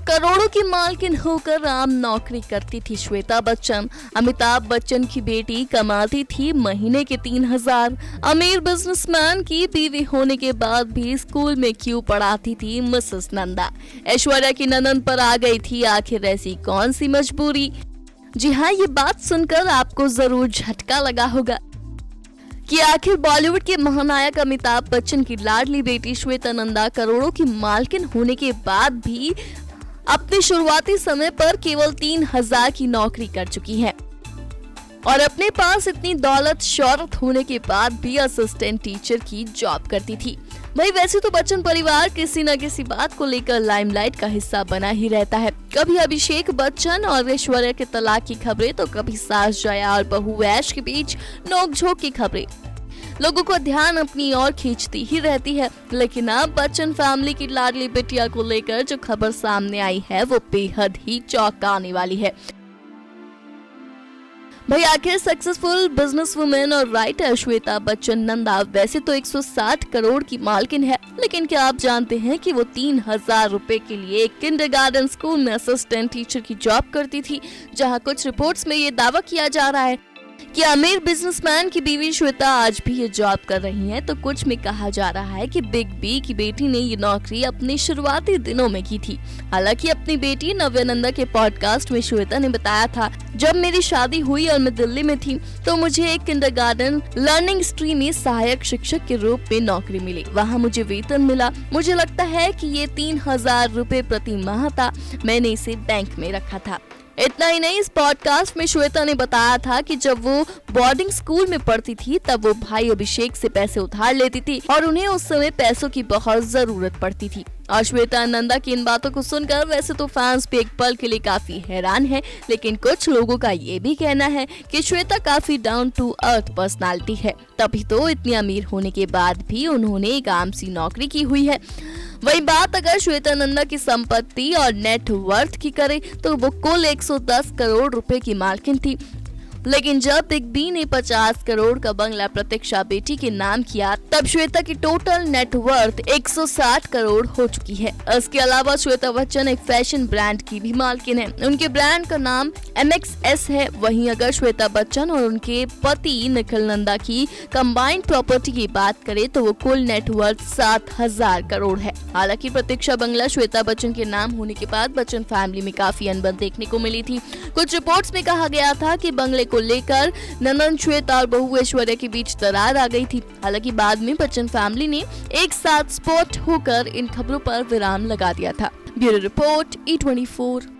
करोड़ों की मालकिन होकर आम नौकरी करती थी श्वेता बच्चन। अमिताभ बच्चन की बेटी कमाती थी महीने के 3,000। अमीर बिजनेसमैन की बीवी होने के बाद भी स्कूल में क्यों पढ़ाती थी मिसेस नंदा। ऐश्वर्या की ननद पर आ गई थी आखिर ऐसी कौन सी मजबूरी। जी हाँ, ये बात सुनकर आपको जरूर झटका लगा होगा कि आखिर बॉलीवुड के महानायक अमिताभ बच्चन की लाडली बेटी श्वेता नंदा करोड़ों की मालकिन होने के बाद भी अपने शुरुआती समय पर केवल 3,000 की नौकरी कर चुकी है और अपने पास इतनी दौलत शौहरत होने के बाद भी असिस्टेंट टीचर की जॉब करती थी। भाई वैसे तो बच्चन परिवार किसी न किसी बात को लेकर लाइमलाइट का हिस्सा बना ही रहता है। कभी अभिषेक बच्चन और ऐश्वर्या के तलाक की खबरें, तो कभी सास जया और बहू ऐश के बीच नोकझोंक की खबरें लोगों को ध्यान अपनी ओर खींचती ही रहती है। लेकिन अब बच्चन फैमिली की लाडली बिटिया को लेकर जो खबर सामने आई है वो बेहद ही चौंकाने वाली है। भाई आखिर सक्सेसफुल बिजनेस वुमेन और राइटर श्वेता बच्चन नंदा वैसे तो 160 करोड़ की मालकिन है, लेकिन क्या आप जानते हैं कि वो 3,000 रुपए के लिए एक किंडरगार्टन स्कूल में असिस्टेंट टीचर की जॉब करती थी, जहां कुछ रिपोर्ट्स में ये दावा किया जा रहा है कि अमीर बिजनेसमैन की बीवी श्वेता आज भी ये जॉब कर रही हैं, तो कुछ में कहा जा रहा है कि बिग बी की बेटी ने ये नौकरी अपने शुरुआती दिनों में की थी। हालांकि अपनी बेटी नव्या नंदा के पॉडकास्ट में श्वेता ने बताया था, जब मेरी शादी हुई और मैं दिल्ली में थी तो मुझे एक किंडरगार्टन लर्निंग स्ट्रीम में सहायक शिक्षक के रूप में नौकरी मिली। वहाँ मुझे वेतन मिला। मुझे लगता है कि ये 3,000 रुपए प्रति माह था। मैंने इसे बैंक में रखा था। इतना ही नहीं, इस पॉडकास्ट में श्वेता ने बताया था कि जब वो बोर्डिंग स्कूल में पढ़ती थी तब वो भाई अभिषेक से पैसे उधार लेती थी और उन्हें उस समय पैसों की बहुत जरूरत पड़ती थी। और श्वेता नंदा की इन बातों को सुनकर वैसे तो फैंस भी एक पल के लिए काफी हैरान हैं, लेकिन कुछ लोगों का ये भी कहना है कि श्वेता काफी डाउन टू अर्थ पर्सनालिटी है, तभी तो इतनी अमीर होने के बाद भी उन्होंने एक आम सी नौकरी की हुई है। वही बात अगर श्वेता नंदा की संपत्ति और नेट वर्थ की करें तो वो कुल 110 करोड़ रुपए की मालकिन थी। लेकिन जब बिग बी ने 50 करोड़ का बंगला प्रतीक्षा बेटी के नाम किया तब श्वेता की टोटल नेटवर्थ 160 करोड़ हो चुकी है। इसके अलावा श्वेता बच्चन एक फैशन ब्रांड की भी मालकिन है। उनके ब्रांड का नाम MXS है। वहीं अगर श्वेता बच्चन और उनके पति निखिल नंदा की कंबाइंड प्रॉपर्टी की बात करें तो वो कुल नेटवर्थ 7,000 करोड़ है। हालांकि प्रतीक्षा बंगला श्वेता बच्चन के नाम होने के बाद बच्चन फैमिली में काफी अनबन देखने को मिली थी। कुछ रिपोर्ट्स में कहा गया था कि बंगले को लेकर ननद श्वेता और बहू ऐश्वर्या के बीच दरार आ गई थी। हालांकि बाद में बच्चन फैमिली ने एक साथ स्पॉट होकर इन खबरों पर विराम लगा दिया था। Bureau report E24।